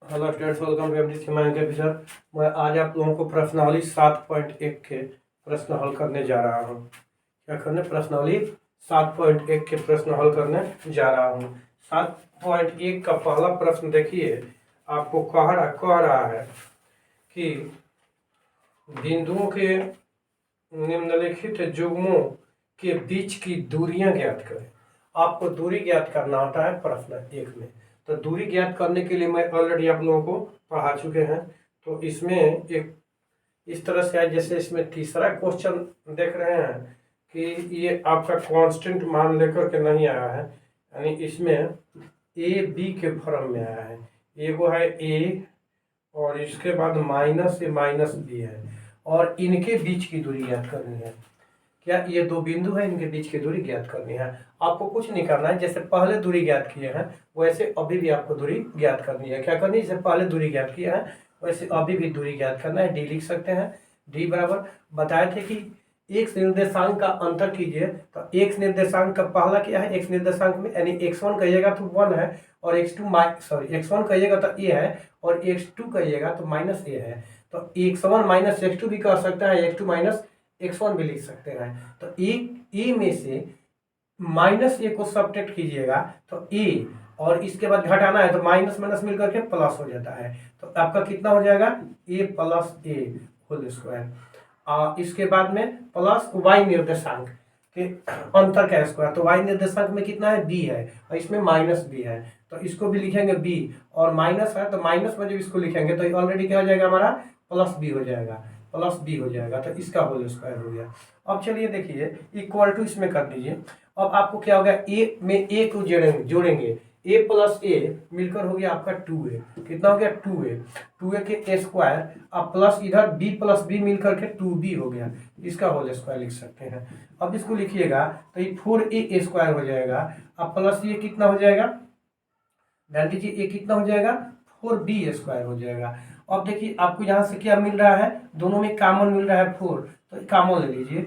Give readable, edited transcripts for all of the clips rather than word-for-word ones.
Hello students, welcome to MD मैं Ankit sir. मैं आज आप लोगों को प्रश्नावली 7.1 के प्रश्न हल करने जा रहा हूँ। क्या करने? प्रश्नावली 7.1 के प्रश्न हल करने जा रहा हूँ। 7.1 का पहला प्रश्न देखिए, आपको कह रहा है कि बिंदुओं के निम्नलिखित युग्मों के बीच की दूरियां ज्ञात करें। आपको दूरी ज्ञात करना होता है प्रश्न 1 में। तो दूरी ज्ञात करने के लिए मैं ऑलरेडी आप लोगों को पढ़ा चुके हैं। तो इसमें एक इस तरह से है, जैसे इसमें तीसरा क्वेश्चन देख रहे हैं कि ये आपका कांस्टेंट मान लेकर के नहीं आया है, यानी इसमें ए बी के फॉर्म में आया है। एगो है ए और इसके बाद माइनस ए माइनस बी है, और इनके बीच की दूरी ज्ञात करनी है। क्या ये दो बिंदु है, इनके बीच की दूरी ज्ञात करनी है। आपको कुछ नहीं करना है, जैसे पहले दूरी ज्ञात किए हैं वैसे अभी भी आपको दूरी ज्ञात करनी है। क्या करनी है? जैसे पहले दूरी ज्ञात किए हैं वैसे अभी भी दूरी ज्ञात करना है। डी लिख सकते हैं। डी बराबर बताए थे कि एक्स निर्देशांक का अंतर कीजिए। तो एक्स निर्देशांक का पहला क्या है? एक्स निर्देशांक में यानी x1 कहिएगा तो 1 है, और x1 कहिएगा तो a है, और x2 कहिएगा तो माइनस a है। तो x1 माइनस x2 भी कर सकता है, x2 माइनस x1 भी लिख सकते हैं। तो ए में से माइनस ए को सब्ट्रैक्ट कीजिएगा तो ए, और इसके बाद घटाना है तो माइनस माइनस मिलकर के प्लस हो जाता है। तो आपका कितना हो जाएगा? ए प्लस ए होल स्क्वायर। इसके बाद में प्लस वाई निर्देशांक के अंतर का स्क्वायर। तो वाई निर्देशांक में कितना है? बी है, और इसमें माइनस बी है, तो इसको भी लिखेंगे बी, और माइनस है तो माइनस में जब इसको लिखेंगे तो ऑलरेडी क्या हो जाएगा हमारा? प्लस बी हो जाएगा, प्लस बी हो जाएगा। तो इसका होल स्क्वायर हो गया। अब चलिए देखिए, इक्वल टू इसमें कर दीजिए। अब आपको क्या होगा? ए में ए को जोड़ेंगे, ए प्लस ए मिलकर हो गया आपका 2a। कितना हो गया? 2a के स्क्वायर, अब प्लस इधर b प्लस बी मिलकर के 2b हो गया। इसका होल स्क्वायर लिख सकते हैं। अब इसको लिखिएगा तो ये 4a स्क्वायर हो जाएगा। अब प्लस ये कितना हो जाएगा? ध्यान दीजिए, ये कितना हो जाएगा? 4b स्क्वायर हो जाएगा। अब देखिए आपको यहाँ से क्या मिल रहा है? दोनों में कॉमन मिल रहा है 4, तो कॉमन ले लीजिए,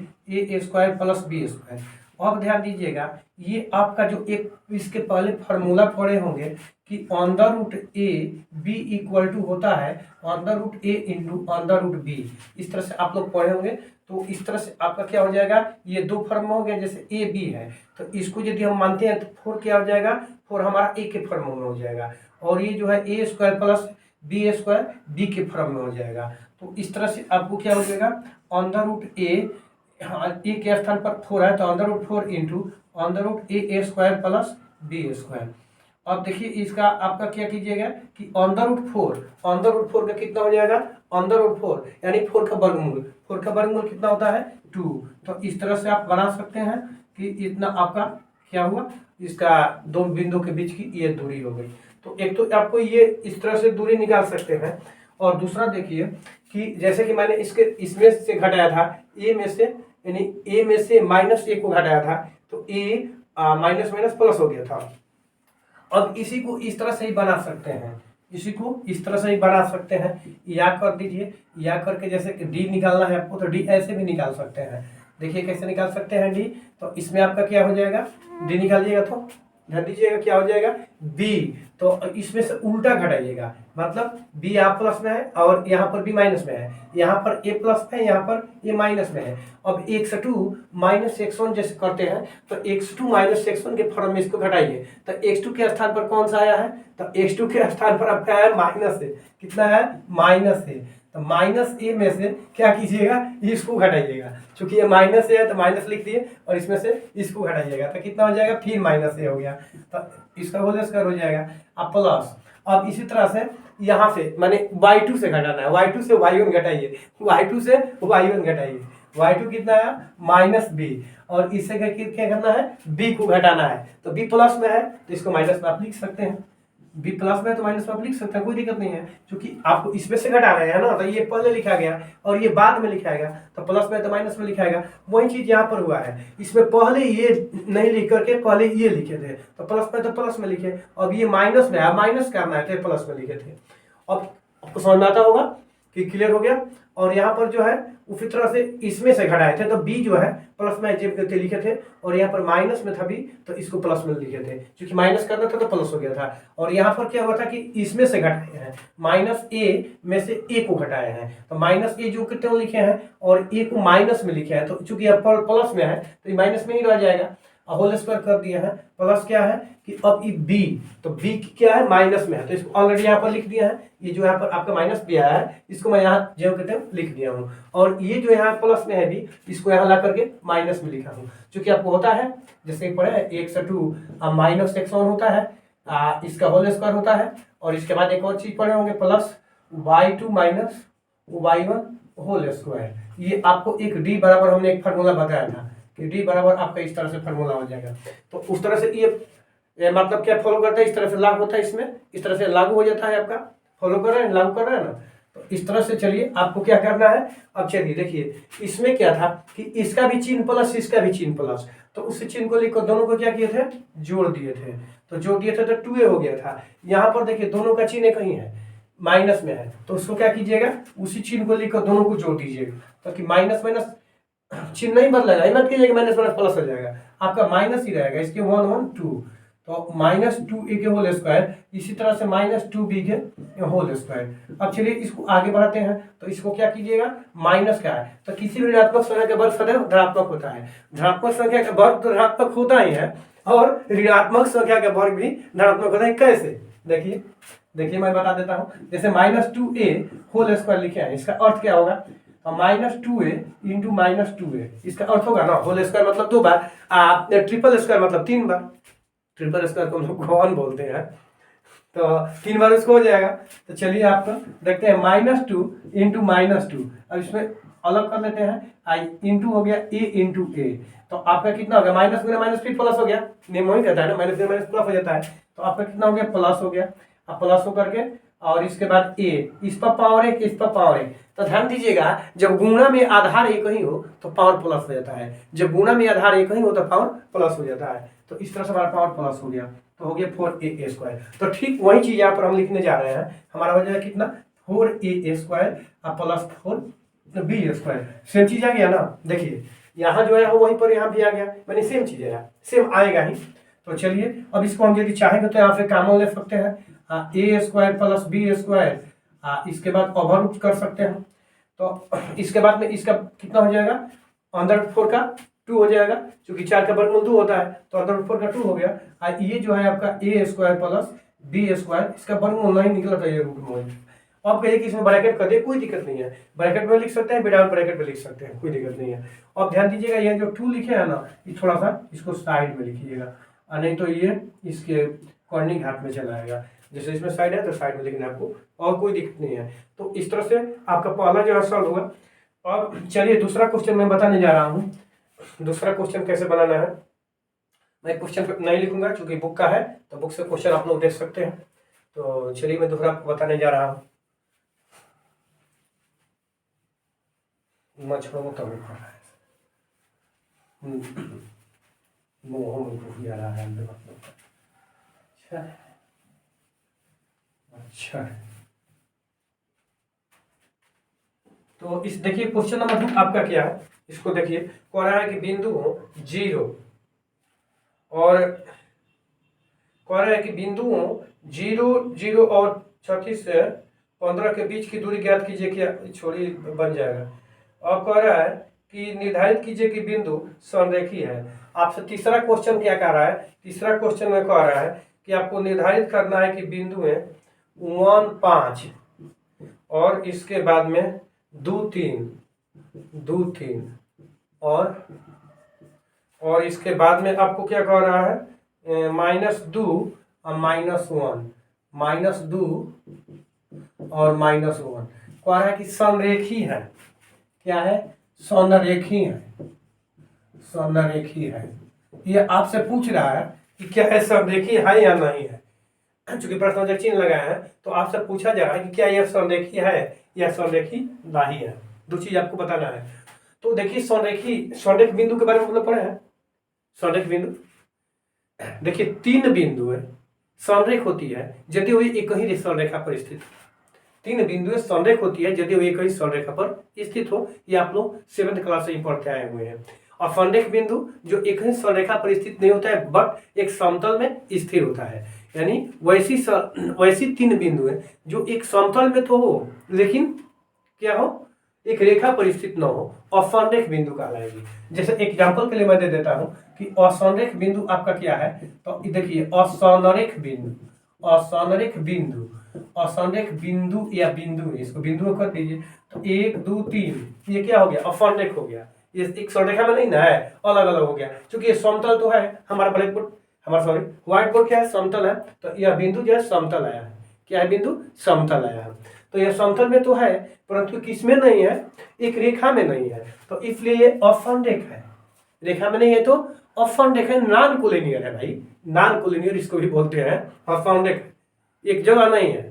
a square plus B square. अब ध्यान दीजिएगा, ये आपका जो एक इसके पहले फार्मूला पढ़े होंगे कि under root A B equal to होता है under root A into under root B. इस तरह से आप लोग पढ़े होंगे। तो इस तरह से आपका क्या हो जाएगा? ये दो फॉर्म हो गया, जैसे ए बी है तो इसको यदि हम मानते हैं तो 4 क्या हो जाएगा? 4 हमारा ए के फॉर्म में हो जाएगा, और ये जो है A square plus B square B के फॉर्म में हो जाएगा। तो इस तरह से आपको क्या हो जाएगा? अंडर रूट ए, हाँ ए के स्थान पर 4 है तो under root 4 into under root A square plus B square. अब देखिए इसका आपका क्या कीजिएगा कि अंडर रूट 4 का कितना हो जाएगा? अंडर रूट 4 यानी 4 का वर्गमूल। 4 का वर्गमूल कितना होता है? 2। तो इस तरह से आप बना सकते हैं कि इतना आपका क्या हुआ? इसका दो बिंदु के बीच की ये दूरी हो गई। तो एक तो आपको ये इस तरह से दूरी निकाल सकते हैं, और दूसरा देखिए कि जैसे कि मैंने इसमें से घटाया था ए में से, यानी ए में से माइनस ए को घटाया था तो ए माइनस माइनस प्लस हो गया था। अब इसी को इस तरह से ही बना सकते हैं, इसी को इस तरह से ही बना सकते हैं। या कर दीजिए, या करके जैसे कि डी निकालना है आपको तो डी ऐसे भी निकाल सकते हैं। देखिए कैसे निकाल सकते हैं डी। तो इसमें आपका क्या हो जाएगा? डी निकालिएगा तो ध्यान दीजिएगा क्या हो जाएगा? बी। तो इसमें से उल्टा घटाइएगा, मतलब बी यहाँ प्लस में है और यहाँ पर बी माइनस में है, यहाँ पर ए प्लस में है, यहाँ पर ए माइनस में है। अब x2 माइनस x1 जैसे करते हैं तो x2 माइनस x1 के फॉर्म में इसको घटाइए। तो x2 के स्थान पर कौन सा आया है? तो x2 के स्थान पर आपका है माइनस ए। कितना है? माइनस ए। तो माइनस ए में से क्या कीजिएगा? इसको घटाइएगा। चूंकि ये माइनस ए है तो माइनस लिख दिए, और इसमें से इसको घटाइएगा तो कितना हो जाएगा? फिर माइनस ए हो गया, तो इसका होल स्क्वायर हो जाएगा। अब प्लस, अब इसी तरह से यहाँ से मैंने y2 से घटाना है, y2 से y1 घटाइए, y2 से y1 घटाइए। y2 कितना है? माइनस बी, और इससे क्या करना है? b को घटाना है। तो b प्लस में है तो इसको माइनस में आप लिख सकते हैं, b प्लस में तो माइनस में आप लिख सकते हैं, कोई दिक्कत नहीं है। क्योंकि आपको इसमें से घटा रहे हैं ना, तो ये पहले लिखा गया और ये बाद में लिखाएगा, तो प्लस में तो माइनस में लिखाएगा। वही चीज यहाँ पर हुआ है, इसमें पहले ये नहीं लिख करके पहले ये लिखे थे, तो प्लस में तो प्लस में लिखे। अब ये माइनस में है, माइनस करना है तो प्लस में लिखे थे। अब आपको समझ में आता होगा कि क्लियर हो गया। और यहाँ पर जो है उसी तरह से इसमें से घटाए थे तो बी जो है प्लस में जब करके लिखे थे, और यहाँ पर माइनस में था बी तो इसको प्लस में लिखे थे, क्योंकि माइनस करना था तो प्लस हो गया था। और यहाँ पर क्या हुआ था कि इसमें से घटाए हैं, माइनस ए में से ए को घटाए हैं, तो माइनस ए जो कितने लिखे हैं और ए को माइनस में लिखे हैं, तो चूंकि अब प्लस में है तो ये माइनस में ही रह जाएगा, होल स्क्वायर कर दिया है। प्लस क्या है कि अब ये बी, तो बी क्या है माइनस में है, तो इसको ऑलरेडी यहाँ पर लिख दिया है। ये जो यहाँ पर आपका माइनस भी आया है इसको मैं यहाँ जो कहते हैं लिख दिया हूँ, और ये जो यहाँ प्लस में है बी इसको यहाँ ला करके माइनस में लिखा हूँ। चूंकि आपको होता है जैसे पढ़े x2 माइनस x1 होता है, इसका होल स्क्वायर होता है, और इसके बाद एक और चीज पढ़े होंगे plus y2 minus y1 whole square. ये आपको एक डी बराबर हमने एक फार्मूला बताया था कि डी बराबर आपका इस तरह से फार्मूला हो जाएगा। तो उस तरह से ये मतलब क्या फॉलो करता है, इस तरह से लागू होता है, इसमें इस तरह से लागू हो जाता है आपका, फॉलो कर रहे हैं लागू कर रहे हैं ना। तो इस तरह से चलिए आपको क्या करना है। अब चलिए देखिए इसमें क्या था कि इसका भी चिन्ह प्लस इसका भी चिन्ह प्लस, तो उस चिन्ह को लिखकर दोनों को क्या किए थे जोड़ दिए थे, तो जोड़ दिए थे तो 2a हो गया था। यहाँ पर देखिए दोनों का चिन्ह कहीं है माइनस में है, तो उसको क्या कीजिएगा उसी चिन्ह को लिखकर दोनों को जोड़ दीजिएगा, ताकि माइनस माइनस चिन्ह नहीं बदलेगा, ये मत कीजिएगा माइनस माइनस प्लस हो जाएगा, आपका माइनस ही रहेगा। इसके 1 1 2, तो माइनस 2a के होल स्क्वायर, इसी तरह से माइनस 2b के होल स्क्वायर। अब चलिए इसको आगे बढ़ाते हैं, तो इसको क्या कीजिएगा माइनस क्या है, तो किसी भी ऋणात्मक संख्या का वर्ग सदैव धनात्मक होता है, धनात्मक संख्या का वर्ग तो धनात्मक होता ही है, और ऋणात्मक संख्या का वर्ग भी धनात्मक होता है। कैसे देखिए देखिए मैं बता देता हूँ। जैसे -2a होल स्क्वायर लिखे हैं, इसका अर्थ क्या होगा, -2a इंटू -2a, इसका अर्थ होगा ना होल स्क्वायर मतलब 2 बार, ट्रिपल स्क्वायर मतलब 3 बार, ट्रिपल स्क्वायर को हम लोग कौन बोलते हैं, तो 3 बार उसको हो जाएगा। तो चलिए आपको देखते हैं -2 इंटू -2, अब इसमें अलग कर लेते हैं, आई इंटू हो गया a इंटू ए, तो आपका कितना हो गया माइनस गुना माइनस फिर प्लस हो गया, नियम वही कहता है ना माइनस गुना माइनस प्लस हो जाता है, तो आपका कितना हो गया प्लस हो गया। अब प्लस हो करके और इसके बाद a इस पर पावर 1 इस पर पावर 1, तो ध्यान दीजिएगा जब गुणा में आधार एक ही हो तो पावर प्लस हो जाता है, जब गुणा में आधार एक ही हो तो पावर प्लस हो जाता है। तो इस तरह से हमारा पावर प्लस हो गया, तो हो गया 4a स्क्वायर। तो ठीक वही चीज यहाँ पर हम लिखने जा रहे हैं, हमारा हो जाएगा कितना 4a square plus 4b square. Same चीज आ गया ना, देखिए यहाँ जो है वहीं पर यहाँ भी आ गया, मैंने सेम चीज है सेम आएगा ही। तो चलिए अब इसको हम यदि चाहेंगे तो यहाँ से कॉमन ले सकते हैं, a square plus b square, इसके बाद ओवर कर सकते हैं, तो इसके बाद में इसका कितना हो जाएगा अंडर 4 का 2 हो जाएगा, क्योंकि 4 का वर्गमूल 2 होता है, तो अंडर 4 का 2 हो गया। ये जो है आपका a square plus b square, इसका वर्गमूल नहीं निकला था ये रूट में। अब कहिए कि इसमें ब्रैकेट कर दे, कोई दिक्कत नहीं है, ब्रैकेट में लिख सकते हैं विदाउट ब्रैकेट में लिख सकते हैं, कोई दिक्कत नहीं है। अब ध्यान दीजिएगा ये जो 2 लिखे हैं ना, ये थोड़ा सा इसको साइड में लिखिएगा, नहीं तो ये इसके कॉर्निंग घाट में चला आएगा। जैसे इसमें साइड है तो साइड में लिखना है आपको, और कोई दिक्कत नहीं है। तो इस तरह से आपका पहला जो है सॉल्व होगा। अब चलिए दूसरा क्वेश्चन मैं बताने जा रहा हूँ। दूसरा क्वेश्चन कैसे बनाना है, मैं क्वेश्चन नहीं लिखूंगा क्योंकि बुक का है, तो बुक से क्वेश्चन आप लोग देख सकते हैं। तो चलिए मैं दूसरा बताने जा रहा हूँ। मछड़ों का मुख है, मुँह में घुस जा रहा है। अच्छा अच्छा, तो इस देखिए क्वेश्चन नंबर 2 आपका क्या है, इसको देखिए कह रहा है कि बिंदु 0 और कह रहा है कि बिंदुओं 0 0 और 36 से 15 के बीच की दूरी ज्ञात कीजिए, क्या छोड़ी बन जाएगा। और कह रहा है कि निर्धारित कीजिए कि बिंदु संरेखी है। आपसे तीसरा क्वेश्चन क्या कह रहा है, तीसरा क्वेश्चन में कह रहा है कि आपको निर्धारित करना है कि बिंदुएं 1 5 और इसके बाद में 2 3 और इसके बाद में आपको क्या कह रहा है -2 और -1, -2 और -1 कह रहा है कि संरेखी है। क्या है संरेखी है, संरेखी है। ये आपसे पूछ रहा है कि क्या है संरेखी है या नहीं है, चूंकि प्रश्न चिन्ह लगाया है तो आपसे पूछा जा रहा है कि क्या यह संरेखी है या संरेखी नहीं है। दो चीज आपको बताना है। तो देखिए संरेख बिंदु के बारे में मतलब पढ़े हैं। संरेख बिंदु देखिए 3 बिंदु है, संरेख होती है यदि वही एक ही संरेखा पर स्थित। तीन बिंदुएं संरेख होती है यदि वो एक ही संरेखा पर स्थित हो। ये आप लोग 7th क्लास से ही पढ़ते आए हुए हैं। और संरेख बिंदु जो एक ही संरेखा पर स्थित नहीं होता है बट एक समतल में स्थिर होता है, यानी वैसी तीन बिंदु है जो एक समतल में तो हो लेकिन क्या हो, एक रेखा पर स्थित न हो, असंरेख बिंदु कहलाएगी। जैसे एग्जांपल के लिए मैं दे देता हूं कि असंरेख बिंदु आपका क्या है, तो देखिए असंरेख बिंदु, असंरेख बिंदु, असंरेख बिंदु या बिंदु, इसको बिंदु कर दीजिए तो 1 2 3, ये क्या हो गया, असंरेख हो गया। ये एक संरेखा में नहीं ना है, अलग अलग हो गया क्योंकि ये समतल तो है, हमारा ब्लैक बोर्ड, हमारा सॉरी व्हाइट बोर्ड क्या है, समतल है, तो यह बिंदु जो है समतल आया है। क्या है, बिंदु समतल आया है। तो यह समतल में तो है परंतु किसमें नहीं है, एक रेखा में नहीं है, तो इसलिए ये असंरेख है। रेखा में नहीं है तो असंरेख है, नॉन कोलिनियर है भाई, नॉन कोलिनियर इसको भी बोलते हैं, असंरेख, एक जगह नहीं है।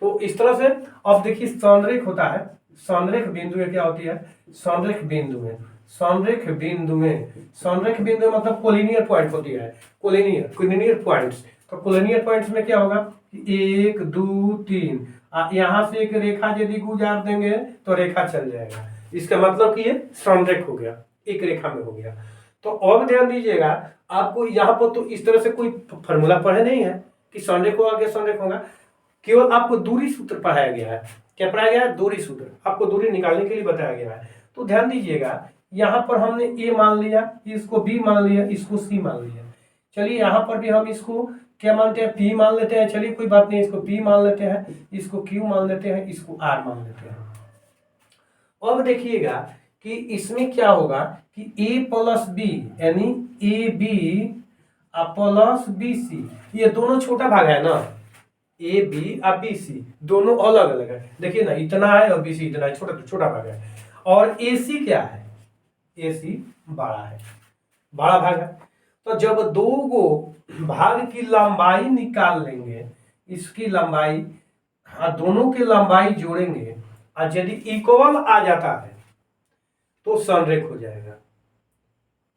तो इस तरह से अब देखिए संरेख होता है, संरेख बिंदु क्या होती है, संरेख बिंदु है, संरेख बिंदु में, संरेख बिंदु मतलब कोलिनियर पॉइंट होती है, कोलिनियर पॉइंट्स। तो कोलिनियर पॉइंट्स में क्या होगा कि 1 2 3, यहाँ से एक रेखा यदि गुजार देंगे तो रेखा चल जाएगा, इसका मतलब कि ये संरेख हो गया, एक रेखा में हो गया। तो अब ध्यान दीजिएगा, आपको यहाँ पर तो इस तरह से कोई फॉर्मूला पढ़े नहीं है कि संरेख होगा क्या संरेख होगा, केवल आपको दूरी सूत्र पढ़ाया गया है। क्या पढ़ाया गया है, दूरी सूत्र, आपको दूरी निकालने के लिए बताया गया है। तो ध्यान दीजिएगा, यहाँ पर हमने ए मान लिया, इसको बी मान लिया, इसको सी मान लिया। चलिए यहाँ पर भी हम इसको क्या मानते हैं, पी मान लेते हैं, चलिए कोई बात नहीं, इसको पी मान लेते हैं, इसको क्यू मान लेते हैं, इसको आर मान लेते हैं। अब देखिएगा कि इसमें क्या होगा कि ए प्लस बी यानी A B plus B C, ये दोनों छोटा भाग है ना, ए बी और बी सी दोनों अलग अलग है। देखिए ना, इतना है और बी सी इतना है, छोटा छोटा भाग है। और ए सी क्या है, ए सी बड़ा है, बड़ा भाग है। तो जब दो गो भाग की लंबाई निकाल लेंगे, इसकी लंबाई, हाँ दोनों की लंबाई जोड़ेंगे और यदि इक्वल आ जाता है तो संरेख हो जाएगा,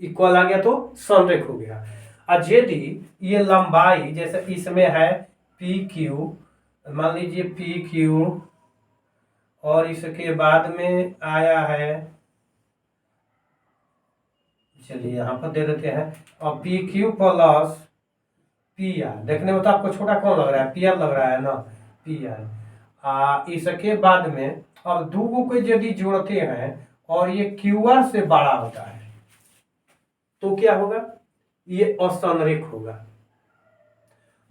इक्वल आ गया तो संरेख हो गया। और यदि ये लंबाई जैसे इसमें है पी क्यू, मान लीजिए पी क्यू, और इसके बाद में आया है, चलिए यहाँ पर दे देते हैं, और P Q plus P R, देखने में तो आपको छोटा कौन लग रहा है, पी आर लग रहा है ना, पी आर। इसके बाद में अब दो को यदि जोड़ते हैं और ये क्यू आर से बड़ा होता है तो क्या होगा, ये असंरेख होगा,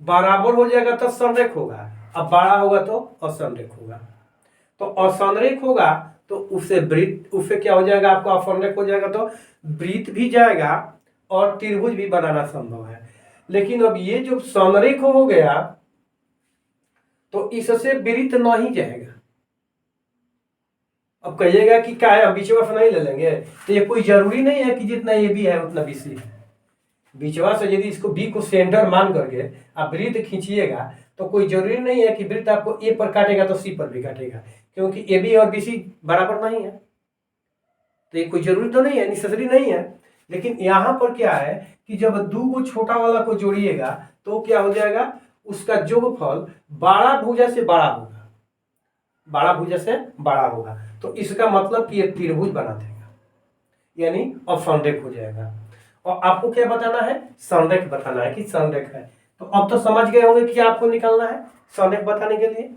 बराबर हो जाएगा तो संरेख होगा, अब बड़ा होगा तो असंरेख होगा। तो असंरेख होगा तो उससे वृत्त, उससे क्या हो जाएगा, आपको असंरेख हो जाएगा तो वृत्त भी जाएगा और त्रिभुज भी बनाना संभव है। लेकिन अब ये जो संरेख हो गया तो इससे वृत्त नहीं जाएगा। अब कहिएगा कि क्या है, हम बीचवा से नहीं ले लेंगे, तो ये कोई जरूरी नहीं है कि जितना ये भी है उतना बी सी है। बीचवा से यदि इसको बी को सेंटर मान करके आप वृत्त खींचिएगा तो कोई जरूरी नहीं है कि वृत्त आपको ए पर काटेगा तो सी पर भी काटेगा, क्योंकि ए बी और बी सी बराबर नहीं है, तो ये कोई जरूरी तो नहीं है, नेसेसरी नहीं है। लेकिन यहाँ पर क्या है कि जब दो को छोटा वाला को जोड़िएगा तो क्या हो जाएगा, उसका जोगफल बड़ा भुजा से बड़ा होगा, बड़ा भुजा से बड़ा होगा, तो इसका मतलब कि ये त्रिभुज बना देगा, यानी अब संरेख हो जाएगा। और आपको क्या बताना है, संरेख बताना है कि संरेख है। तो अब तो समझ गए होंगे कि आपको निकालना है संरेख बताने के लिए,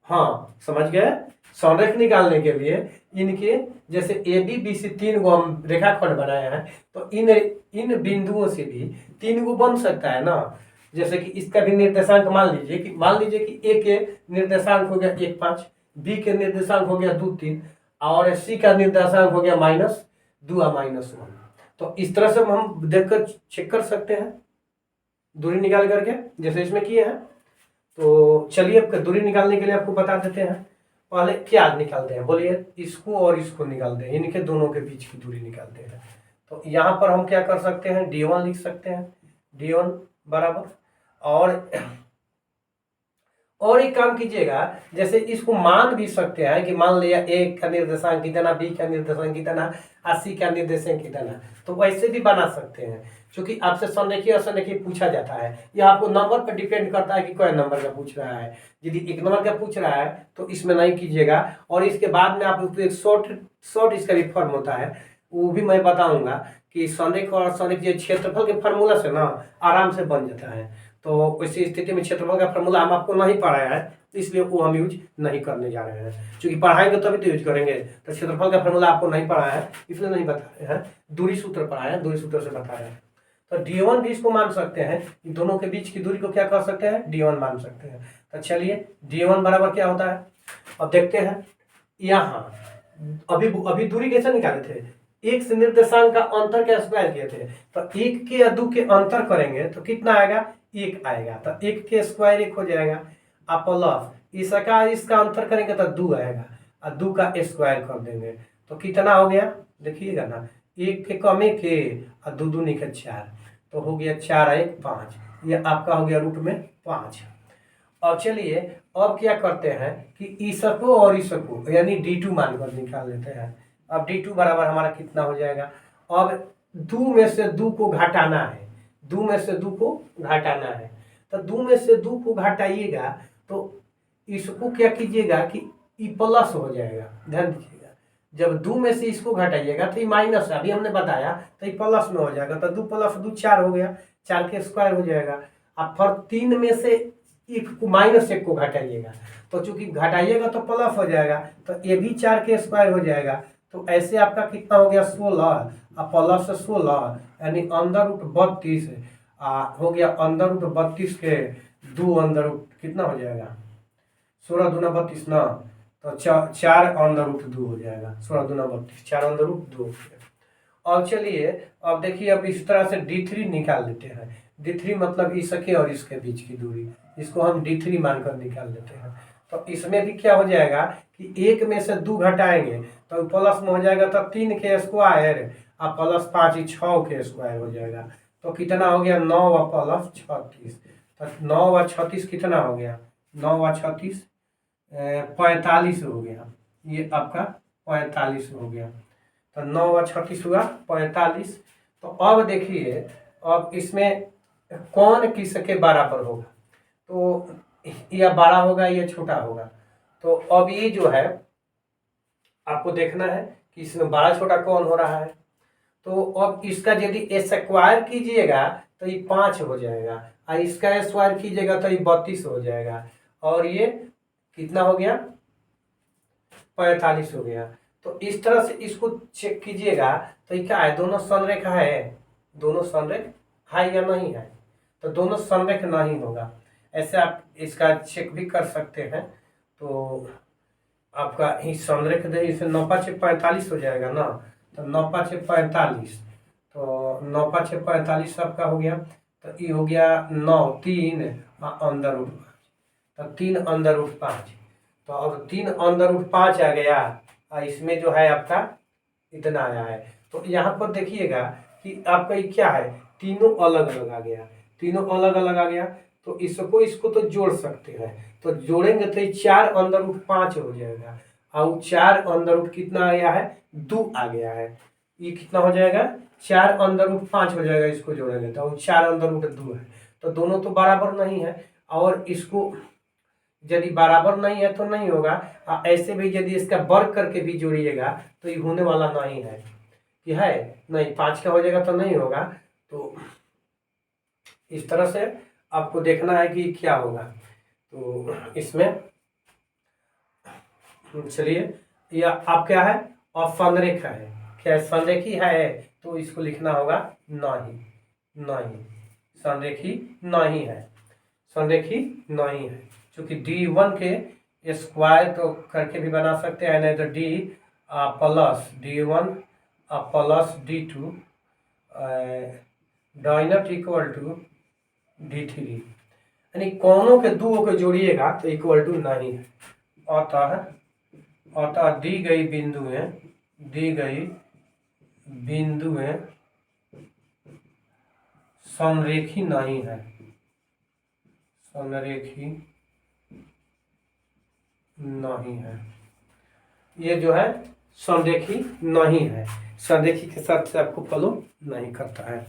हाँ समझ गए। संरेख निकालने के लिए इनके जैसे ए बी बी सी तीन गो हम रेखाखंड बनाए हैं, तो इन बिंदुओं से भी तीन गो बन सकता है ना। जैसे कि इसका भी निर्देशांक मान लीजिए कि ए के निर्देशांक हो गया 1 5, बी के निर्देशांक हो गया 2 3, और सी का निर्देशांक हो गया -2 और -1। तो इस तरह से हम देखकर चेक कर सकते हैं दूरी निकाल करके, जैसे इसमें किए हैं। तो चलिए अब दूरी निकालने के लिए आपको बता देते हैं। पहले क्या निकालते हैं, बोलिए, इसको और इसको निकालते हैं, इनके दोनों के बीच की दूरी निकालते हैं। तो यहाँ पर हम क्या कर सकते हैं, d1 लिख सकते हैं, d1 बराबर, और एक काम कीजिएगा, जैसे इसको मान भी सकते हैं कि मान लिया ए का निर्देशांक कितना, बी का निर्देशांक कितना, सी का निर्देशांक कितना, तो वैसे भी बना सकते हैं। क्योंकि आपसे संरेखी असंरेखी पूछा जाता है। यह आपको नंबर पर डिपेंड करता है कि कौन नंबर का पूछ रहा है। यदि 1 नंबर का पूछ रहा है तो इसमें नहीं कीजिएगा, और इसके बाद में आप एक शॉर्ट इसका भी फॉर्म होता है, वो भी मैं बताऊंगा कि संरेख और असंरेख ये क्षेत्रफल के फार्मूला से ना आराम से बन जाता है। तो इसी स्थिति में क्षेत्रफल का फार्मूला हम आपको नहीं पढ़ाया है, इसलिए वो हम यूज नहीं करने जा रहे हैं। क्योंकि पढ़ाएंगे तभी तो यूज करेंगे। तो क्षेत्रफल का फार्मूला आपको नहीं पढ़ाया है, इसलिए नहीं बता रहे हैं। दूरी सूत्र पढ़ाया है, दूरी सूत्र से बता रहे हैं। तो d1 भी इसको मान सकते हैं, इन दोनों के बीच की दूरी को क्या कर सकते हैं, d1 मान सकते हैं। तो चलिए d1 बराबर क्या होता है अब देखते हैं। यहाँ अभी दूरी कैसे निकाले थे, एक से निर्देशांक का अंतर का स्क्वायर किए थे। तो 1 के या 2 के अंतर करेंगे तो कितना आएगा, 1 आएगा। तो 1 के स्क्वायर 1 हो जाएगा, आप प्लस इसका अंतर करेंगे तो 2 आएगा, और 2 का स्क्वायर कर देंगे तो कितना हो गया, देखिएगा ना, 1 के कमे के और 2 दूनी के 4, तो हो गया 4 1 5, ये आपका हो गया रूट में 5। अब चलिए अब क्या करते हैं कि इसको और इसको यानी d2 मानकर निकाल लेते हैं। अब d2 बराबर हमारा कितना हो जाएगा, अब 2 में से 2 को घटाना है, 2 में से 2 को घटाना है। तो 2 में से 2 को घटाइएगा तो इसको क्या कीजिएगा कि ई प्लस हो जाएगा। ध्यान दीजिएगा, जब 2 में से इसको घटाइएगा तो ये माइनस, अभी हमने बताया, तो ये प्लस में हो जाएगा। तो 2 + 2 4 हो गया, 4 के स्क्वायर हो जाएगा। अब फिर 3 में से एक को -1 को घटाइएगा, तो चूंकि घटाइएगा तो प्लस हो जाएगा, तो ये भी 4 के स्क्वायर हो जाएगा। तो ऐसे आपका कितना हो गया 16 और प्लस 16 यानी अंदर रूट 32 हो गया। अंदर रूट 32 के 2 अंदर रूट कितना हो जाएगा, 16 दूना 32 ना, तो 4 अंदर रूट 2 हो जाएगा। 16 दूना 32, 4 अंदर रूट 2 हो गया। अब चलिए अब देखिए, अब इस तरह से d3 निकाल लेते हैं। d3 मतलब इसके और इसके बीच की दूरी, इसको हम d3 मानकर निकाल लेते हैं। तो इसमें भी क्या हो जाएगा कि 1 में से 2 घटाएंगे तो प्लस में हो जाएगा, तो 3 के स्क्वायर और प्लस 5 6 के स्क्वायर हो जाएगा। तो कितना हो गया, 9 व प्लस 36। तो 9 व 36 कितना हो गया, 9 व 36 45 हो गया। ये आपका 45 हो गया। तो 9 व 36 हुआ 45। तो अब देखिए, अब इसमें कौन किसके बराबर होगा, तो यह बड़ा होगा या छोटा होगा। तो अब ये जो है आपको देखना है कि इसमें बड़ा छोटा कौन हो रहा है। तो अब इसका यदि स्क्वायर कीजिएगा तो ये 5 हो जाएगा, और इसका स्क्वायर कीजिएगा तो ये 32 हो जाएगा, और ये कितना हो गया 45 हो गया। तो इस तरह से इसको चेक कीजिएगा तो ये क्या है, दोनों संरेखा है, दोनों संरेख है या नहीं है, तो दोनों संरेख नहीं होगा। ऐसे आप इसका चेक भी कर सकते हैं। तो आपका ही संरेख दे, इसे 9 × 5 = 45 हो जाएगा ना, तो 9 × 5 = 45, तो 9 × 5 = 45 आपका हो गया। तो ये हो गया 9 3 अंदर रूट 5, तो 3 अंदर रूट 5। तो अब 3 अंदर रूट 5 आ गया, और इसमें जो है आपका इतना आया है। तो यहाँ पर देखिएगा कि आपका ये क्या है, तीनों अलग अलग आ गया, तीनों अलग अलग आ गया। तो इसको तो जोड़ सकते हैं, तो जोड़ेंगे तो ये 4 अंदर रूट 5 हो जाएगा, और 4 अंदर रूट कितना आया है, 2 आ गया है। ये कितना हो जाएगा, 4 अंदर रूट 5 हो जाएगा, इसको जोड़ेंगे तो 4 अंदर रूट 2 है। तो दोनों तो बराबर नहीं है, और इसको यदि बराबर नहीं है तो नहीं होगा। ऐसे भी यदि इसका वर्ग करके भी जोड़िएगा तो ये होने वाला नहीं है, कि है नहीं, 5 का हो जाएगा तो नहीं होगा। तो इस तरह से आपको देखना है कि क्या होगा। तो इसमें चलिए, यह आप क्या है, और संरेखा है, क्या संरेखी है, तो इसको लिखना होगा नहीं, नहीं संरेखी नहीं है, संरेखी नहीं है। क्योंकि d1 के स्क्वायर तो करके भी बना सकते हैं, नहीं तो d + d1 + d2 डॉइनट = d3, यानी कोनों के दो को जोड़िएगा तो = नहीं है। अतः दी गई बिंदुएं समरेखी नहीं है, समरेखी नहीं है। ये जो है समरेखी नहीं है, समरेखी के साथ से आपको फॉलो नहीं करता है।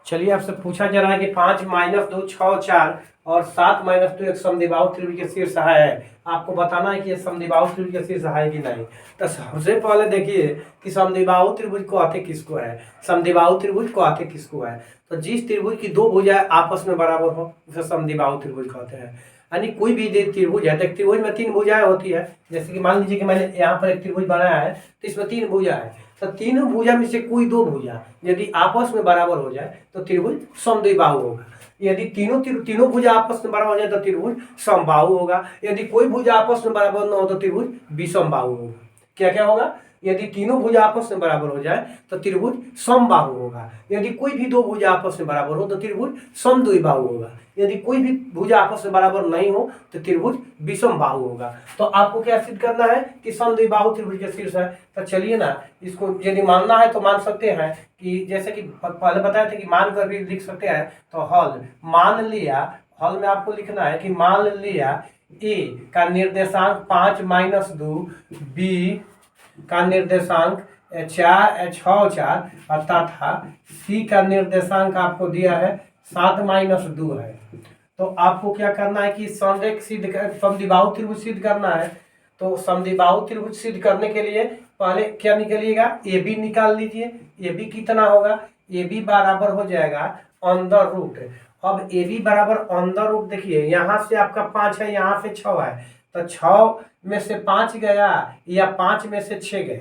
चलिए आपसे पूछा जा रहा है कि 5 - 2 6 4 और 7 - 2 एक समद्विबाहु त्रिभुज के शीर्ष सहाय है। आपको बताना है कि ये समद्विबाहु त्रिभुज के शीर्ष है कि नहीं। तो सबसे पहले देखिए कि समद्विबाहु त्रिभुज कहते किसको है। समद्विबाहु त्रिभुज कहते किसको है, तो जिस त्रिभुज की दो भुजाएं आपस में बराबर हो उसे समद्विबाहु त्रिभुज कहते हैं। यानी कोई भी त्रिभुज है, तो त्रिभुज में 3 भुजाएं होती है। जैसे कि मान लीजिए कि मैंने यहाँ पर एक त्रिभुज बनाया है, तो इसमें 3 भुजा है। तो तीनों भुजा में से कोई दो भुजा यदि आपस में बराबर हो जाए तो त्रिभुज समद्विबाहु होगा। यदि तीनों भुजा आपस में बराबर हो जाए तो त्रिभुज समबाहु होगा। यदि कोई भुजा आपस में बराबर न हो तो त्रिभुज विषमबाहु होगा। क्या क्या होगा? यदि तीनों भुजा आपस में बराबर हो जाए तो त्रिभुज समबाहु होगा। यदि कोई भी दो भुजा आपस में बराबर हो तो त्रिभुज समद्विबाहु होगा। यदि कोई भी भुजा आपस में बराबर नहीं हो तो त्रिभुज विषमबाहु होगा। तो आपको क्या सिद्ध करना है कि समद्विबाहु त्रिभुज के शीर्ष है। तो चलिए ना, इसको यदि मानना है तो मान सकते हैं कि जैसे कि पहले बताए थे कि मान कर भी लिख सकते हैं। तो हल मान लिया, हल में आपको लिखना है कि मान लिया ए का निर्देशांक 5 - 2, बी का निर्देशांक 4 6 4 तथा सी का निर्देशांक आपको दिया है 7 - 2 है। तो आपको क्या करना है कि संरेख सिद्ध समद्विबाहु त्रिभुज सिद्ध करना है। तो समद्विबाहु त्रिभुज सिद्ध करने के लिए पहले क्या निकलिएगा, ए बी निकाल लीजिए। ए बी कितना होगा? ए बी बराबर हो जाएगा अंडर रूट। अब ए बी बराबर अंडर रूट, देखिए यहाँ से आपका 5 है, यहाँ से 6 है। तो 6 में से 5 गया या 5 में से 6 गया,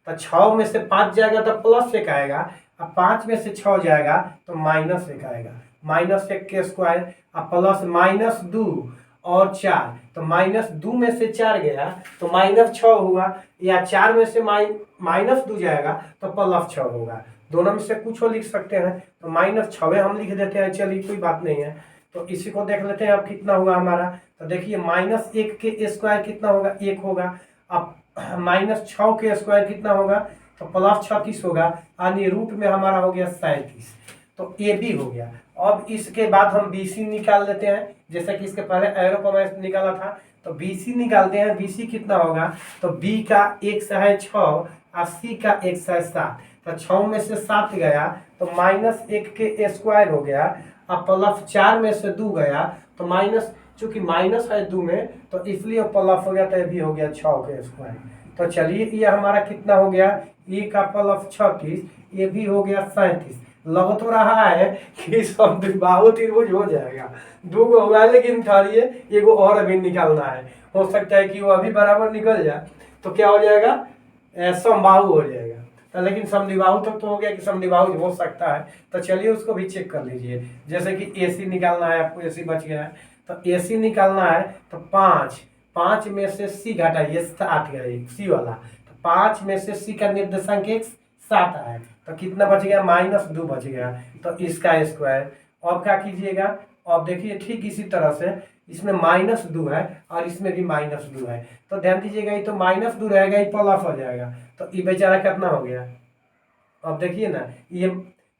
तो 6 में से 5 जाएगा तो +1 आएगा। अब 5 में से 6 जाएगा तो -1 आएगा। -1 के स्क्वायर अब प्लस -2 और 4, तो -2 में से 4 गया तो -6 हुआ। या 4 में से -2 जाएगा तो +6 होगा। दोनों में से कुछ हो लिख सकते हैं, तो -6 हम लिख देते हैं। चलिए कोई बात नहीं है। तो इसी को देख लेते हैं अब कितना हुआ हमारा। तो देखिए -1 के स्क्वायर कितना होगा? 1 होगा। अब -6 के स्क्वायर कितना होगा? तो +36 होगा। यानी रूट में हमारा हो गया 37। तो ए बी हो गया। अब इसके बाद हम बी सी निकाल लेते हैं, जैसे कि इसके पहले एरो को मैं निकाला था। तो बी सी निकालते हैं। बी सी कितना होगा? तो बी का x है 6 और सी का x है 7। तो 6 में से 7 गया तो -1 के स्क्वायर हो गया। अब +4 में से 2 गया तो माइनस, चूंकि माइनस है 2 में तो इसलिए प्लस हो गया, तो ये भी हो गया 6 के स्क्वायर। तो चलिए ये हमारा कितना हो गया? ए का +36, ये भी हो गया 37। लग तो रहा है कि समद्विबाहु त्रिभुज हो जाएगा। 2 गो हुआ है, लेकिन ठहरिए एगो और अभी निकालना है। हो सकता है कि वो अभी बराबर निकल जाए तो क्या हो जाएगा? समबाहु हो जाएगा। तो लेकिन समद्विबाहु तक तो हो गया कि समद्विबाहु हो सकता है। तो चलिए उसको भी चेक कर लीजिए। जैसे कि ए सी निकालना है आपको, ए सी बच गया है। तो ए सी निकालना है तो 5 में से सी घटाइए, 7 गया सी वाला। तो 5 में से सी का निर्देशांक 7 है, तो कितना बच गया? -2 बच गया। तो इसका स्क्वायर। अब क्या कीजिएगा? अब देखिए ठीक इसी तरह से इसमें -2 है और इसमें भी -2 है। तो ध्यान दीजिएगा, ये तो -2 रहेगा, ये प्लस हो जाएगा। तो ये बेचारा कितना हो गया? अब देखिए ना, ये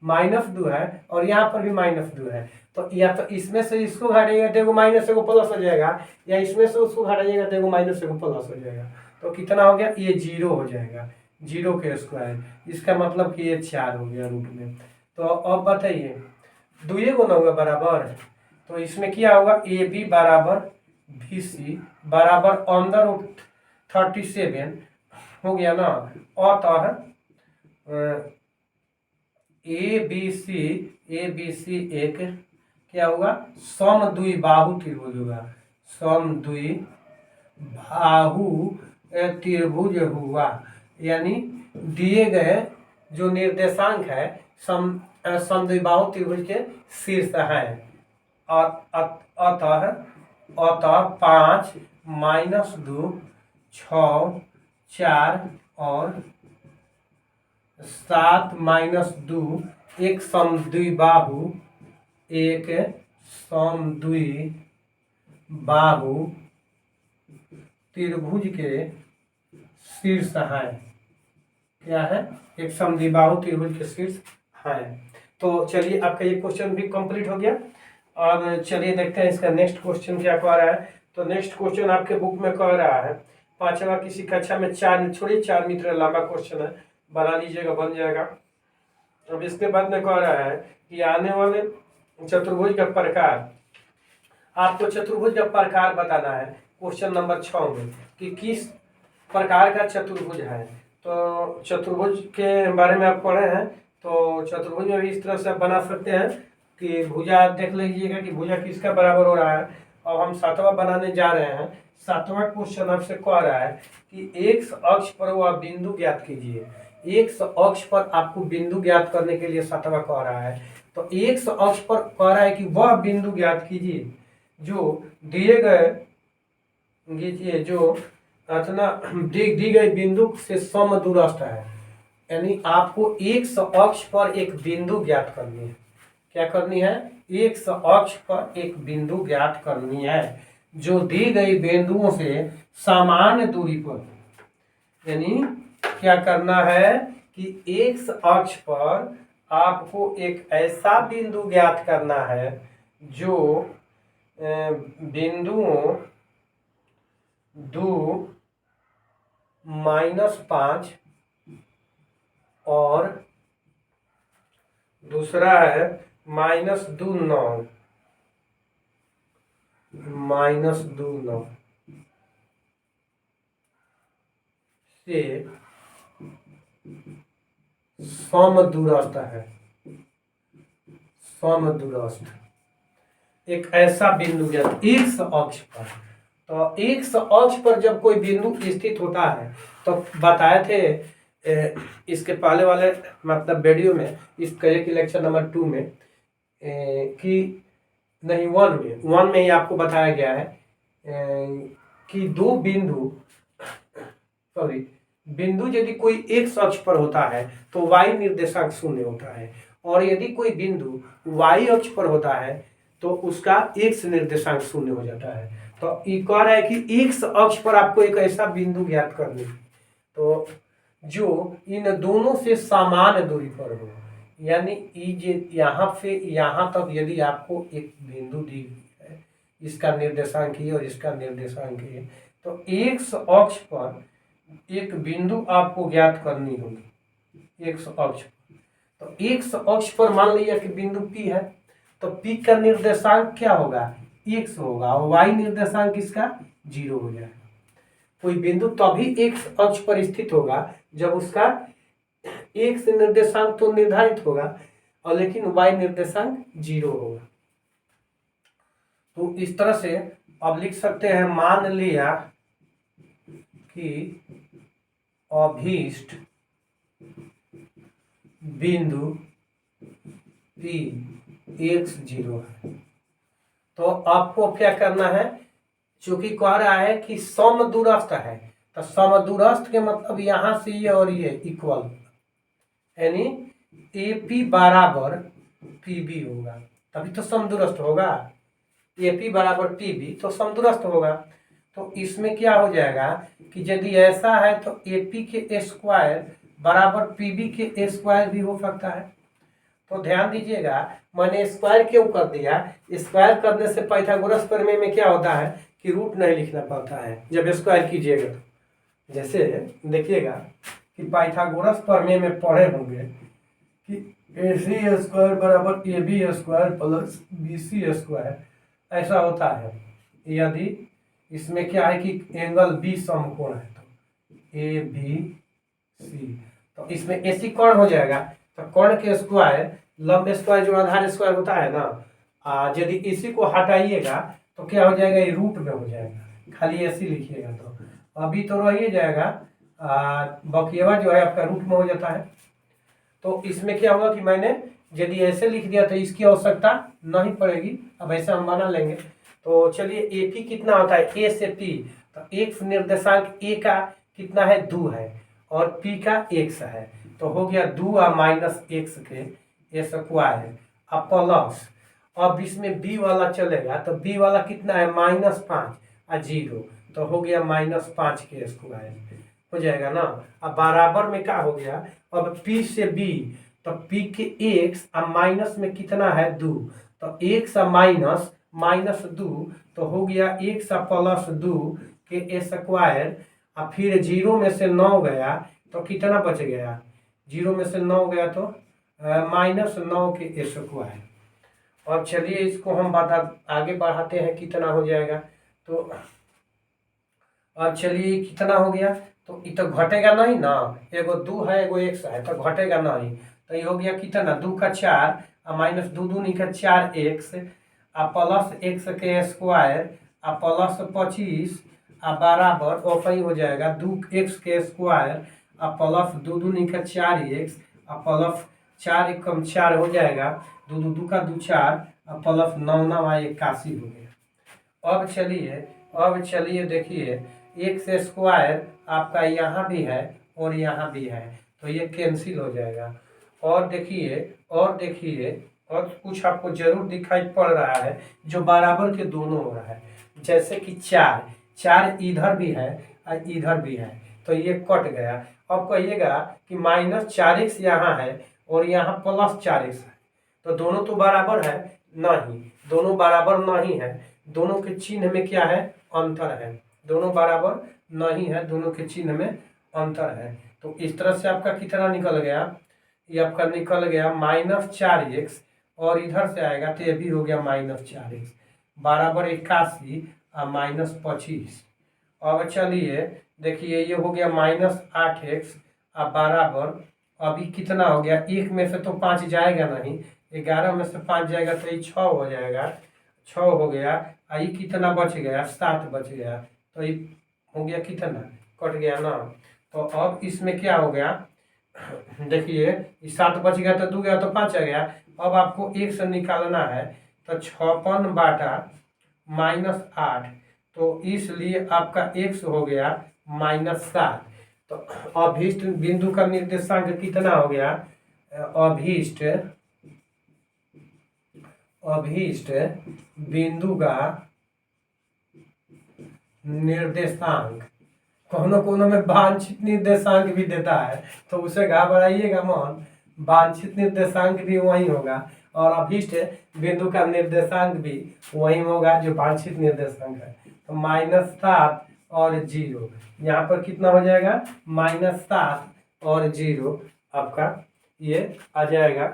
-2 है और यहाँ पर भी -2 है। तो या तो इसमें से इसको घटाइएगा तो एगो माइनस एगो प्लस हो जाएगा, या इसमें से उसको घटाइएगा तो एगो माइनस एगो प्लस हो जाएगा। तो कितना हो गया? ये 0 हो जाएगा, 0 के स्क्वायर। इसका मतलब कि ये 4 हो गया रूट में। तो अब बताइए, 2 गुना होगा बराबर। तो इसमें क्या होगा? ए बी बराबर बी सी बराबर √37 हो गया ना। अतः ए बी सी एक क्या होगा? समद्विबाहु त्रिभुज होगा। समद्विबाहु त्रिभुज हुआ। यानी दिए गए जो निर्देशांक है समद्विबाहु त्रिभुज के शीर्ष है। अतः 5 - 2 6 4 और 7 - 2 एक समद्विबाहु त्रिभुज के शीर्ष है। क्या है? एक समद्विबाहु त्रिभुज के शीर्ष है। तो चलिए आपका ये क्वेश्चन भी कंप्लीट हो गया। और चलिए देखते हैं इसका नेक्स्ट क्वेश्चन क्या कह रहा है। तो नेक्स्ट क्वेश्चन आपके बुक में कह रहा है 5वां किसी कक्षा में 4 मित्र लंबा क्वेश्चन है, बना लीजिएगा, बन जाएगा। अब इसके बाद में कह रहा है कि आने वाले चतुर्भुज का प्रकार, आपको चतुर्भुज का प्रकार बताना है क्वेश्चन नंबर 6 में कि किस प्रकार का चतुर्भुज है। तो चतुर्भुज के बारे में आप पढ़े हैं, तो चतुर्भुज में भी इस तरह से आप बना सकते हैं कि भुजा देख लीजिएगा कि भुजा किसका बराबर हो रहा है। अब हम 7वां बनाने जा रहे हैं। 7वां क्वेश्चन आपसे कह रहा है कि एक्स अक्ष पर वह बिंदु ज्ञात कीजिए। एक्स अक्ष पर आपको बिंदु ज्ञात करने के लिए 7वां कह रहा है। तो एक्स अक्ष पर कह रहा है कि वह बिंदु ज्ञात कीजिए जो दिए गए जो अथना दी गई बिंदु से समदूरस्थ है। यानी आपको एक्स अक्ष पर एक बिंदु ज्ञात करनी है। क्या करनी है? एक्स अक्ष पर एक बिंदु ज्ञात करनी है जो दी गई बिंदुओं से समान दूरी पर। यानी क्या करना है कि एक्स अक्ष पर आपको एक ऐसा बिंदु ज्ञात करना है जो बिंदुओं 2, -5 और दूसरा है -2, 9 से समदूरस्थ है। समदूरस्थ एक ऐसा बिंदु ज्ञात एक्स अक्ष पर। तो एक्स अक्ष पर जब कोई बिंदु स्थित होता है तो बताए थे इसके पहले वाले मतलब वीडियो में, इस करियर की लेक्चर नंबर 2 में कि नहीं 1 में ही आपको बताया गया है कि दो बिंदु बिंदु यदि कोई एक्स अक्ष पर होता है तो वाई निर्देशांक 0 होता है, और यदि कोई बिंदु वाई अक्ष पर होता है तो उसका एक्स निर्देशांक 0 हो जाता है। तो ये कह रहा है कि एक्स अक्ष पर आपको एक ऐसा बिंदु ज्ञात करनी है तो जो इन दोनों से समान दूरी पर हो। यानी यहाँ से यहाँ तक यदि आपको एक बिंदु दी हुई है, इसका निर्देशांक ये और इसका निर्देशांक ये, तो एक्स अक्ष पर एक बिंदु आपको ज्ञात करनी होगी एक्स अक्ष पर। तो एक्स अक्ष पर मान लिया कि बिंदु P है, तो P का निर्देशांक क्या होगा? x होगा, और y निर्देशांक इसका 0 हो जाएगा। कोई बिंदु तभी एक्स अक्ष पर स्थित होगा जब उसका एक्स निर्देशांक तो निर्धारित होगा और लेकिन y निर्देशांक 0 होगा। तो इस तरह से अब लिख सकते हैं, मान लिया कि अभीष्ट बिंदु P x0 है। तो आपको क्या करना है, चूंकि कह रहा है कि समदूरस्थ है, तो समदूरस्थ के मतलब यहाँ से ये और ये इक्वल, यानी AP बराबर PB होगा तभी तो समदूरस्थ होगा। AP बराबर PB तो समदूरस्थ होगा। तो इसमें क्या हो जाएगा कि यदि ऐसा है तो AP के स्क्वायर बराबर PB के स्क्वायर भी हो सकता है। तो ध्यान दीजिएगा, मैंने स्क्वायर क्यों कर दिया? स्क्वायर करने से पाइथागोरस प्रमेय में क्या होता है कि रूट नहीं लिखना पड़ता है जब स्क्वायर कीजिएगा। तो जैसे देखिएगा कि पाइथागोरस प्रमेय में पढ़े होंगे कि AC स्क्वायर बराबर AB square plus BC square, ऐसा होता है। यदि इसमें क्या है कि एंगल B समकोण है तो ABC, तो इसमें AC कोण हो जाएगा। तो कोण के स्क्वायर, लंब स्क्वायर जो आधार स्क्वायर होता है ना, यदि इसी को हटाइएगा तो क्या हो जाएगा? ये रूट में हो जाएगा, खाली ऐसी लिखिएगा तो अभी तो रह ही जाएगा, बकिएवा जो है आपका रूट में हो जाता है। तो इसमें क्या होगा कि मैंने यदि ऐसे लिख दिया तो इसकी आवश्यकता नहीं पड़ेगी, अब ऐसा हम बना लेंगे। तो चलिए AP कितना होता है? A से P, तो एक्स निर्देशांक A का कितना है? 2 है और P का x है, तो हो गया 2 और -x के स्क्वायर अब प्लस, अब इसमें B वाला चलेगा तो B वाला कितना है? -5 और 0, तो हो गया -5 के स्क्वायर हो जाएगा ना। अब बराबर में क्या हो गया? अब P से B, तो P के x और माइनस में कितना है? 2, तो x और -2, तो हो गया x और +2 के स्क्वायर, और फिर 0 में से 9 गया तो कितना बच गया? 0 में से 9 गया तो -9 के स्क्वायर। अब चलिए इसको हम आगे बढ़ाते हैं, कितना हो जाएगा। तो अब चलिए कितना हो गया, तो ये तो घटेगा नहीं ना, एगो 2 है एगो x है तो घटेगा नहीं। तो ये हो गया कितना, 2 का 4 माइनस 2 दूनी का 4x आ प्लस x के स्क्वायर आ प्लस 25 आ बराबर ओपन हो जाएगा 2x के स्क्वायर आ प्लस 2 दूनी का 4x आ प्लस 4 एकम 4 हो जाएगा, 2 2 2 का 2 4 आ प्लस 9 9 81 हो गया। अब चलिए देखिए, एक्स स्क्वायर आपका यहाँ भी है और यहाँ भी है, तो ये कैंसिल हो जाएगा। और देखिए और कुछ आपको जरूर दिखाई पड़ रहा है जो बराबर के दोनों हो रहा है, जैसे कि 4 इधर भी है और इधर भी है, तो ये कट गया। अब कहिएगा कि -4x यहाँ है और यहाँ +4x है, तो दोनों तो बराबर है नहीं, दोनों बराबर नहीं है, दोनों के चिन्ह में क्या है, अंतर है, दोनों बराबर नहीं है, दोनों के चिन्ह में अंतर है। तो इस तरह से आपका कितना निकल गया, ये आपका निकल गया -4x और इधर से आएगा तो ये भी हो गया -4x बराबर 81 और -25। अब चलिए देखिए, ये हो गया -8x और बराबर, अभी कितना हो गया, एक में से तो 5 जाएगा नहीं, 11 में से 5 जाएगा तो ये 6 हो जाएगा, 6 हो गया। ये कितना बच गया, 7 बच गया, तो ये हो गया कितना, कट गया ना। तो अब इसमें क्या हो गया, देखिए 7 बच गया तो 2 गया तो 5 आ गया। अब आपको 1 से निकालना है, तो 56 बाटा -8, तो इसलिए आपका x हो गया -7। तो अभीष्ट बिंदु का निर्देशांक कितना हो गया, अभीष्ट बिंदु का निर्देशांक, कोनो में वांछित निर्देशांक भी देता है, तो उसे घबराइएगा मन, वांछित निर्देशांक भी वही होगा और अभीष्ट बिंदु का निर्देशांक भी वही होगा जो वांछित निर्देशांक है। तो -7 और 0, यहाँ पर कितना हो जाएगा, -7 और 0 आपका ये आ जाएगा।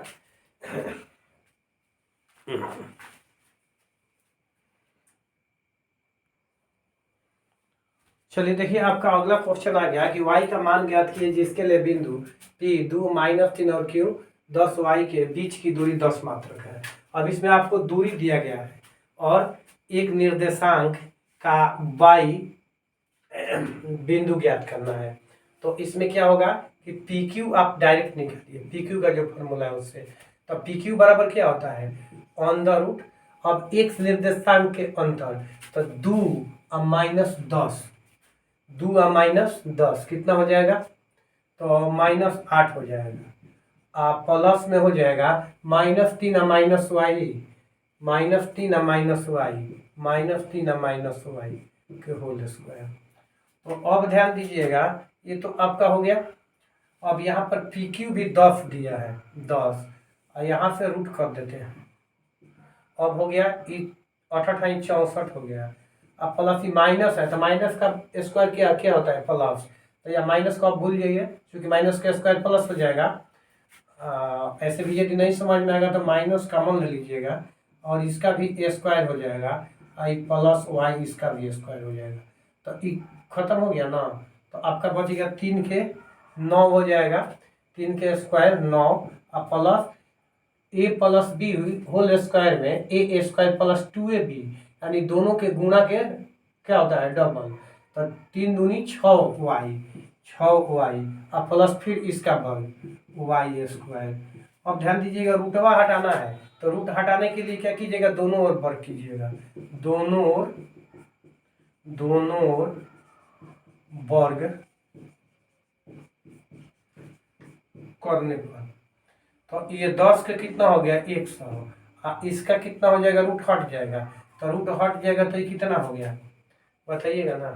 चलिए देखिए, आपका अगला क्वेश्चन आ गया कि y का मान ज्ञात कीजिए जिसके लिए बिंदु P 2 -3 और Q 10 y के बीच की दूरी 10 मात्रक है। अब इसमें आपको दूरी दिया गया है और एक निर्देशांक का y बिंदु ज्ञात करना है। तो इसमें क्या होगा कि PQ आप डायरेक्ट निकालिए, PQ का जो फॉर्मूला है उससे, तो PQ बराबर क्या होता है, √, अब x निर्देशांक के अंतर, तो 2 और -10, 2 और -10 कितना हो जाएगा, तो -8 हो जाएगा। प्लस में हो जाएगा -3 और -y, -3 और -y के होल स्क्वायर। तो अब ध्यान दीजिएगा, ये तो आपका हो गया। अब यहाँ पर PQ भी 10 दिया है, 10, और यहाँ से रूट कर देते हैं। अब हो गया 8 64 हो गया। अब प्लस माइनस है तो माइनस का स्क्वायर क्या होता है, प्लस, तो या माइनस को आप भूल जाइए क्योंकि माइनस का स्क्वायर प्लस हो जाएगा। ऐसे भी यदि नहीं समझ में आएगा तो माइनस कॉमन ले लीजिएगा और इसका भी स्क्वायर हो जाएगा, प्लस y इसका भी स्क्वायर हो जाएगा, तो ये खत्म हो गया ना। तो आपका बच गया 3 के 9 हो जाएगा, 3 के स्क्वायर 9 और plus a plus B whole square में a स्क्वायर प्लस 2ab, यानी दोनों के गुणा के क्या होता है, डबल, तो 3 दूनी 6y और प्लस फिर इसका वर्ग y स्क्वायर। अब ध्यान दीजिएगा, रूटवा हटाना है, तो रूट हटाने के लिए क्या कीजिएगा, दोनों ओर वर्ग कीजिएगा, दोनों ओर वर्ग करने पर, तो ये 10 का कितना हो गया 100, इसका कितना हो जाएगा, रूट हट जाएगा, तो रूट हट जाएगा तो ये कितना हो गया बताइएगा ना।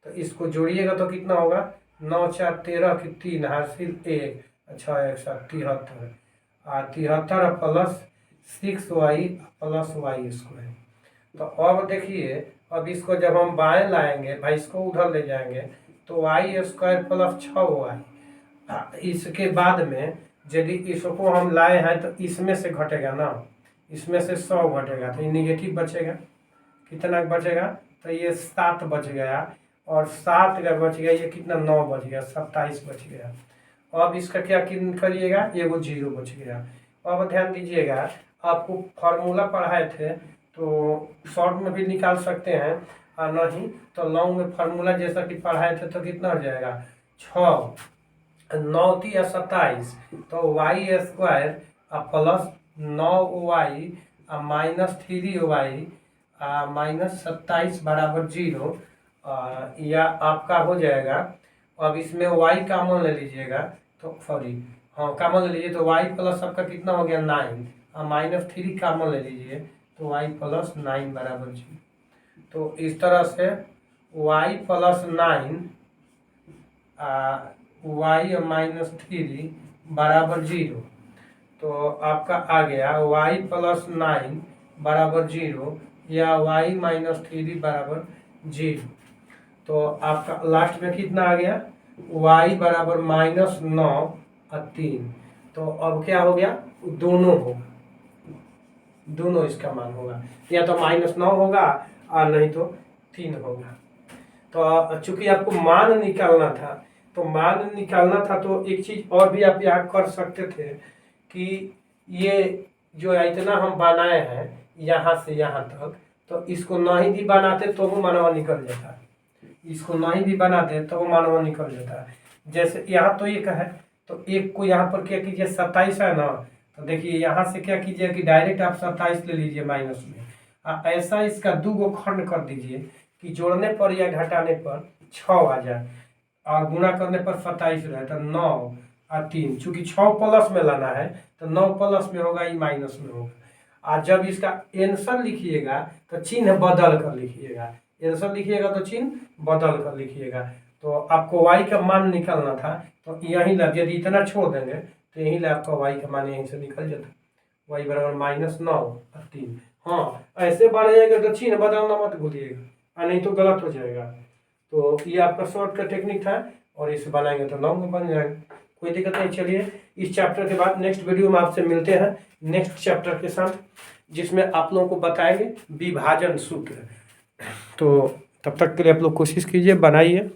तो इसको जोड़िएगा तो कितना होगा, 9 4 13 की 3 हासिल 1, 6 1 7 73, 73 plus 6y plus y square. तो अब देखिए, अब इसको जब हम बाएं लाएंगे भाई, इसको उधर ले जाएंगे तो y स्क्वायर प्लस 6y, इसके बाद में यदि इसको हम लाए हैं तो इसमें से घटेगा ना, इसमें से 100 घटेगा तो ये निगेटिव बचेगा। कितना बचेगा? तो ये 7 बच गया, और 7 का बच गया, ये कितना 9 बच गया, 27 बच गया। अब इसका क्या करिएगा, एगो 0 बच गया। अब ध्यान दीजिएगा, आपको फार्मूला पढ़ाए थे तो शॉर्ट में भी निकाल सकते हैं, और नहीं तो लॉन्ग में फार्मूला जैसा कि पढ़ाए थे तो कितना हो जाएगा, 6 9 या 27, तो Y square plus 9y minus 3y minus 27 बराबर 0, या आपका हो जाएगा। अब इसमें y कॉमन ले लीजिएगा तो सॉरी हाँ कॉमन ले लीजिए, तो y प्लस आपका कितना हो गया 9, माइनस 3 कॉमन ले लीजिए तो y प्लस 9 बराबर 0। तो इस तरह से y प्लस 9 y माइनस 3 बराबर 0, तो आपका आ गया y प्लस 9 बराबर 0 या y माइनस 3 बराबर 0। तो आपका लास्ट में कितना आ गया, y बराबर माइनस 9 और 3। तो अब क्या हो गया, दोनों होगा, दोनों इसका मान होगा, या तो माइनस 9 होगा और नहीं तो 3 होगा। तो चूंकि आपको मान निकालना था, तो मान निकालना था तो एक चीज और भी आप यहाँ कर सकते थे कि ये जो इतना हम बनाए हैं यहाँ से यहाँ तक, तो इसको नहीं भी बनाते तो वो मानवा निकल जाता है, इसको नहीं भी बनाते तो वो मानवा निकल जाता है। जैसे यहाँ तो एक है, तो एक को यहाँ पर क्या कीजिए, 27 है ना, तो देखिए यहाँ से क्या कीजिए कि डायरेक्ट आप 27 ले लीजिए माइनस में, ऐसा इसका 2 गो खंड कर दीजिए कि जोड़ने पर या घटाने पर 6 आ जाए, और गुणा करने पर 27 रहे, तो 9 और 3, चूंकि 6 प्लस में लाना है तो 9 प्लस में होगा, ये माइनस में होगा। और जब इसका आंसर लिखिएगा तो चिन्ह बदल कर लिखिएगा, आंसर लिखिएगा तो चिन्ह बदल कर लिखिएगा। तो आपको y का मान निकालना था, तो यहीं लग, यदि इतना छोड़ देंगे तो यहीं लग आपका y का मान यहीं से निकल जाता, y बराबर माइनस 9 और 3। हाँ ऐसे बढ़ाइएगा तो चिन्ह बदलना मत भूलिएगा, नहीं तो गलत हो जाएगा। तो ये आपका शॉर्ट का टेक्निक था, और इसे बनाएंगे तो लॉन्ग में बन जाएगा, कोई दिक्कत नहीं। चलिए इस चैप्टर के बाद नेक्स्ट वीडियो में आपसे मिलते हैं नेक्स्ट चैप्टर के साथ, जिसमें आप लोगों को बताएंगे विभाजन सूत्र। तो तब तक के लिए आप लोग कोशिश कीजिए, बनाइए।